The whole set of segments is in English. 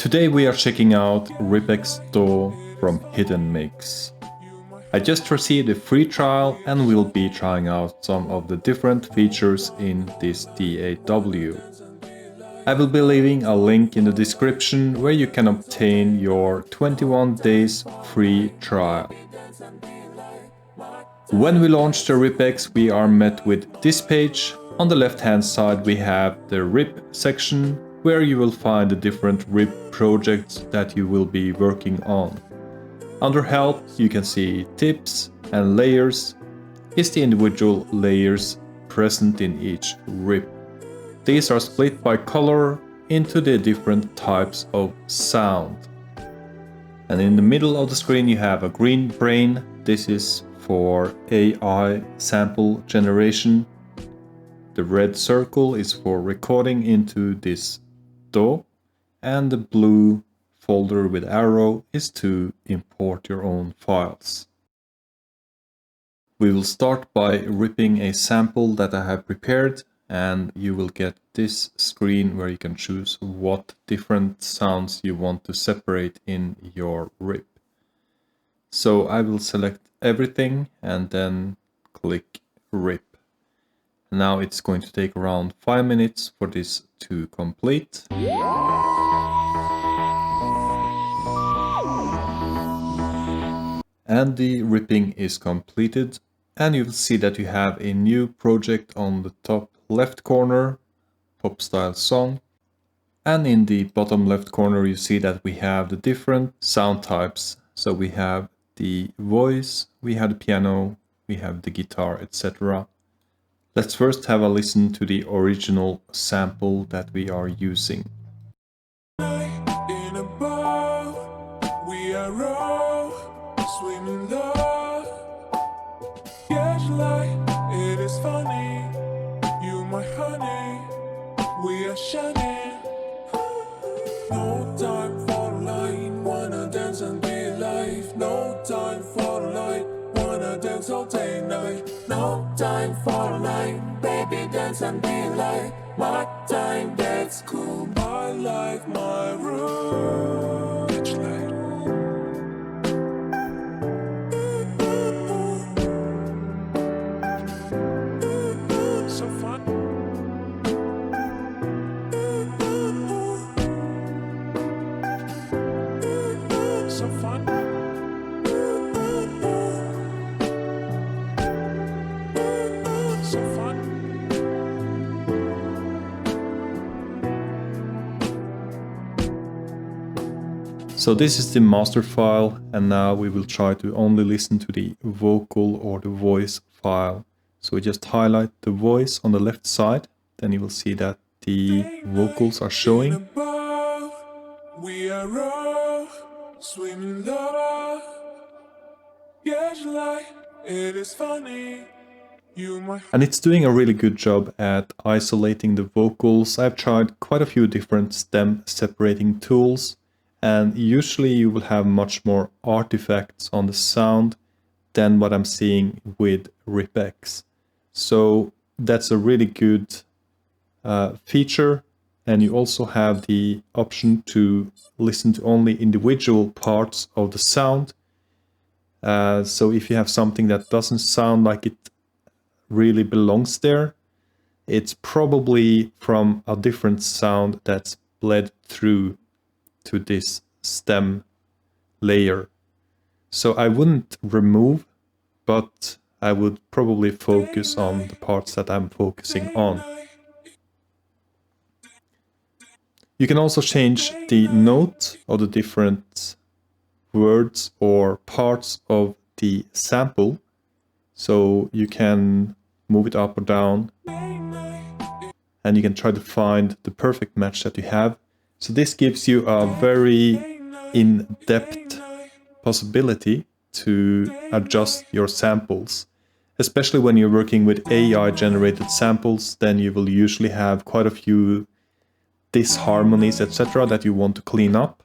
Today we are checking out RIPX from Hidden Mix. I just received a free trial and will be trying out some of the different features in this DAW. I will be leaving a link in the description where you can obtain your 21 days free trial. When we launch the RIPX, we are met with this page. On the left hand side we have the RIP section, where you will find the different RIP projects that you will be working on. Under Help you can see Tips, and Layers is the individual layers present in each RIP. These are split by color into the different types of sound. And in the middle of the screen you have a green brain. This is for AI sample generation. The red circle is for recording into this DAW, and the blue folder with arrow is to import your own files. We will start by ripping a sample that I have prepared, and you will get this screen where you can choose what different sounds you want to separate in your RIP. So I will select everything and then click RIP. Now it's going to take around 5 minutes for this to complete. And the ripping is completed, and you will see that you have a new project on the top left corner, Pop Style Song. And in the bottom left corner you see that we have the different sound types. So we have the voice, we have the piano, we have the guitar, etc. Let's first have a listen to the original sample that we are using. No time for the light, wanna dance and be alive. No time for the light, wanna dance all day and night. No time for the light, baby dance and be alive. My time, that's cool. My life, my room. Pitch light. So fun. So this is the master file, and now we will try to only listen to the vocal or the voice file. So we just highlight the voice on the left side, then you will see that the vocals are showing. We are raw, swimming love. Yes, like it is funny. And it's doing a really good job at isolating the vocals. I've tried quite a few different stem separating tools, and usually you will have much more artifacts on the sound than what I'm seeing with RIPX. So that's a really good feature. And you also have the option to listen to only individual parts of the sound. So if you have something that doesn't sound like it really belongs there, it's probably from a different sound that's bled through to this stem layer. So I wouldn't remove, but I would probably focus on the parts that I'm focusing on. You can also change the note of the different words or parts of the sample. So you can move it up or down, and you can try to find the perfect match that you have. So this gives you a very in-depth possibility to adjust your samples. Especially when you're working with AI generated samples, then you will usually have quite a few disharmonies, etc. that you want to clean up.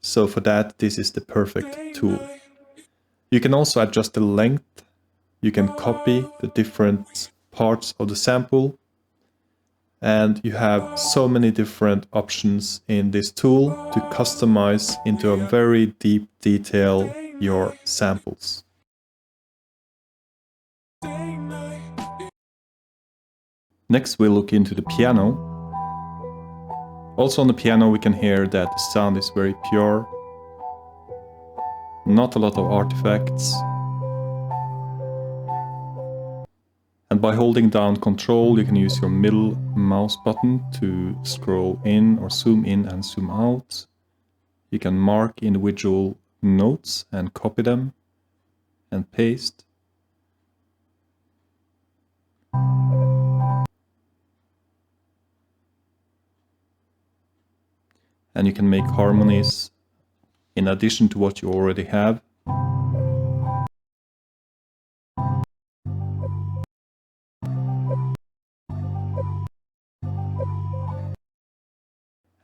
So for that, this is the perfect tool. You can also adjust the length. You can copy the different parts of the sample And you have so many different options in this tool to customize into a very deep detail your samples. Next we'll look into the piano. Also on the piano we can hear that the sound is very pure, not a lot of artifacts. And by holding down Control, you can use your middle mouse button to scroll in or zoom in and zoom out. You can mark individual notes and copy them and paste. And you can make harmonies in addition to what you already have.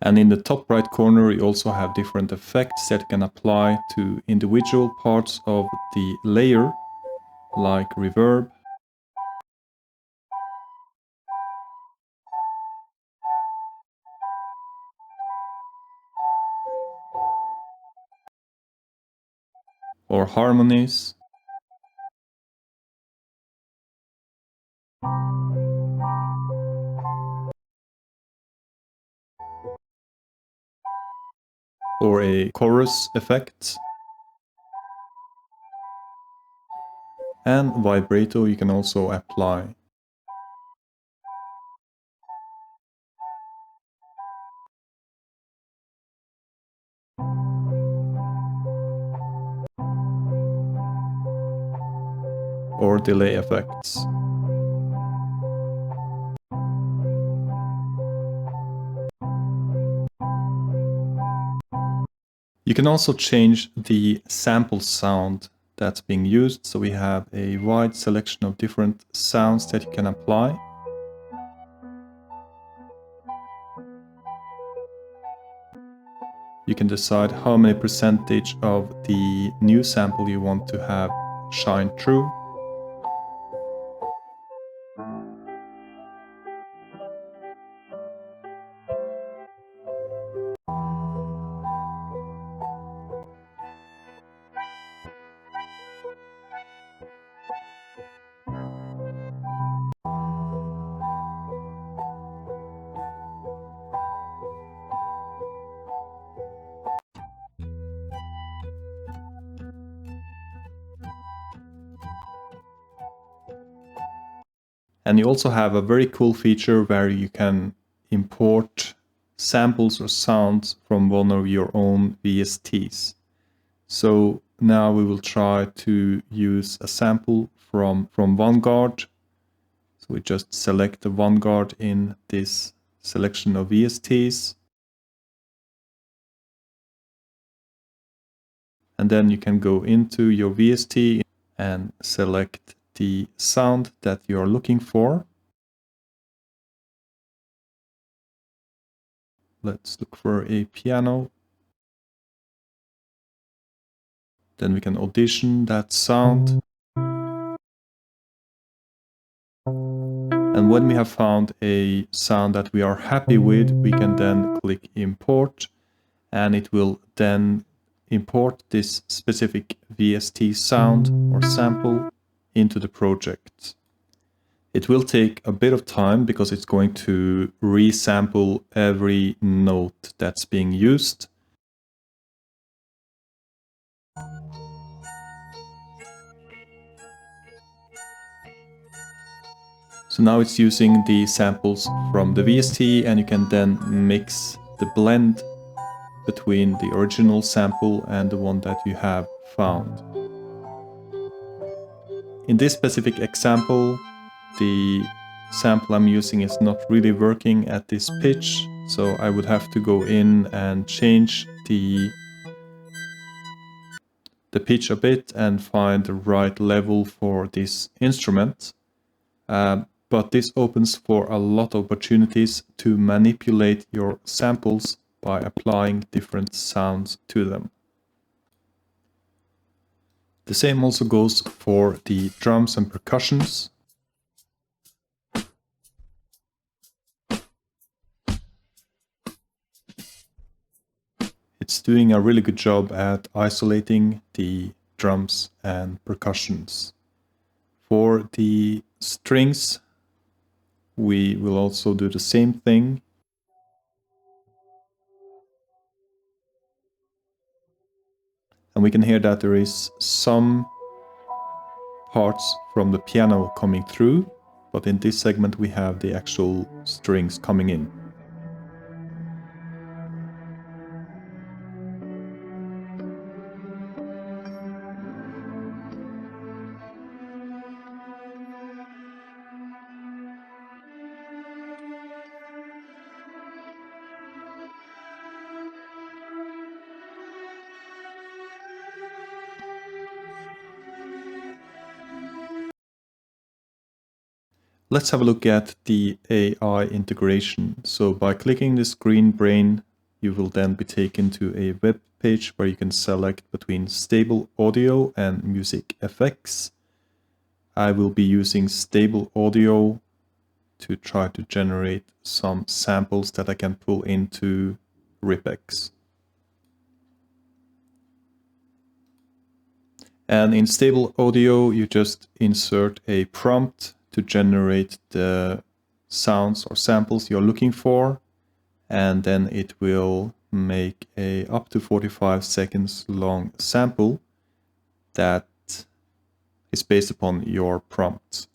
And in the top right corner you also have different effects that you can apply to individual parts of the layer, like reverb, or harmonies, or a chorus effect. And vibrato you can also apply. Or delay effects. You can also change the sample sound that's being used, so we have a wide selection of different sounds that you can apply. You can decide how many percentage of the new sample you want to have shine through. And you also have a very cool feature where you can import samples or sounds from one of your own VSTs. So now we will try to use a sample from Vanguard. So we just select the Vanguard in this selection of VSTs. And then you can go into your VST and select the sound that you are looking for. Let's look for a piano. Then we can audition that sound. And when we have found a sound that we are happy with, we can then click import, and it will then import this specific VST sound or sample into the project. It will take a bit of time because it's going to resample every note that's being used. So now it's using the samples from the VST, and you can then mix the blend between the original sample and the one that you have found. In this specific example, the sample I'm using is not really working at this pitch, so I would have to go in and change the pitch a bit and find the right level for this instrument. But this opens for a lot of opportunities to manipulate your samples by applying different sounds to them. The same also goes for the drums and percussions. doing a really good job at isolating the drums and percussions. For the strings, we will also do the same thing. And we can hear that there is some parts from the piano coming through, but in this segment we have the actual strings coming in. Let's have a look at the AI integration. So by clicking this green brain, you will then be taken to a web page where you can select between Stable Audio and MusicFX. I will be using Stable Audio to try to generate some samples that I can pull into RIPX. And in Stable Audio, you just insert a prompt to generate the sounds or samples you're looking for, and then it will make a up to 45 seconds long sample that is based upon your prompt.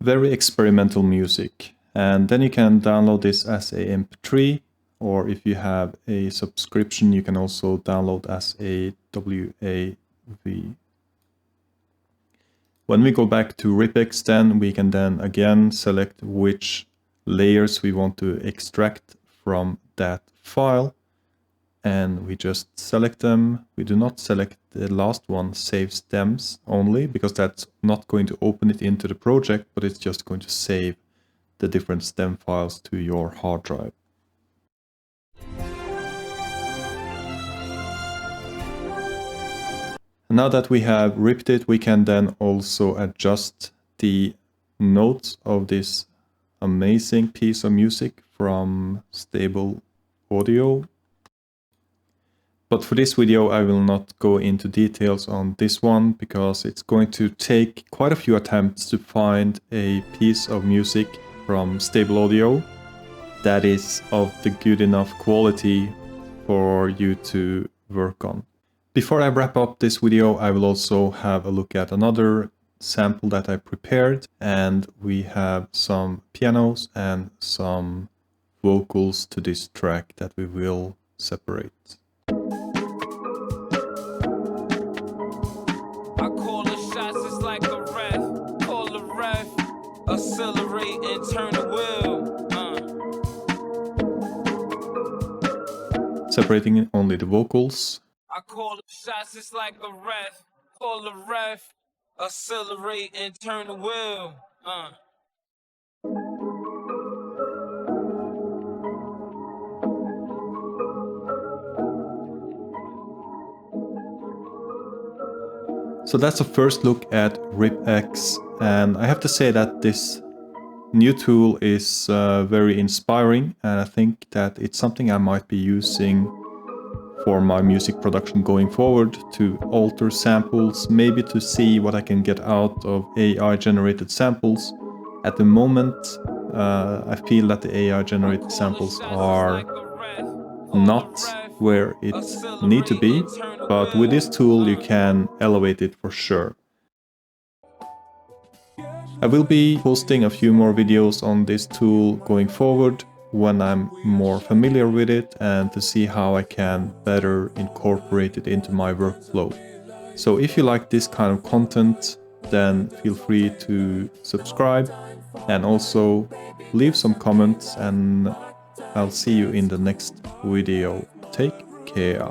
Very experimental music, and then you can download this as a MP3, or if you have a subscription you can also download as a WAV. When we go back to RIPX, then we can then again select which layers we want to extract from that file, and we just select them. We do not select the last one, save stems only, because that's not going to open it into the project, but it's just going to save the different stem files to your hard drive. And now that we have ripped it, we can then also adjust the notes of this amazing piece of music from Stable Audio. But for this video, I will not go into details on this one because it's going to take quite a few attempts to find a piece of music from Stable Audio that is of the good enough quality for you to work on. Before I wrap up this video, I will also have a look at another sample that I prepared, and we have some pianos and some vocals to this track that we will separate. Accelerate and turn the wheel. Separating only the vocals. I call the shots just like a ref. Call the ref. Accelerate and turn the wheel. So that's a first look at RIPX, and I have to say that this new tool is very inspiring, and I think that it's something I might be using for my music production going forward, to alter samples, maybe to see what I can get out of AI generated samples. At the moment, I feel that the AI generated samples are not where it need to be, but with this tool you can elevate it for sure. I will be posting a few more videos on this tool going forward when I'm more familiar with it and to see how I can better incorporate it into my workflow. So if you like this kind of content, then feel free to subscribe and also leave some comments, and I'll see you in the next video. Take care.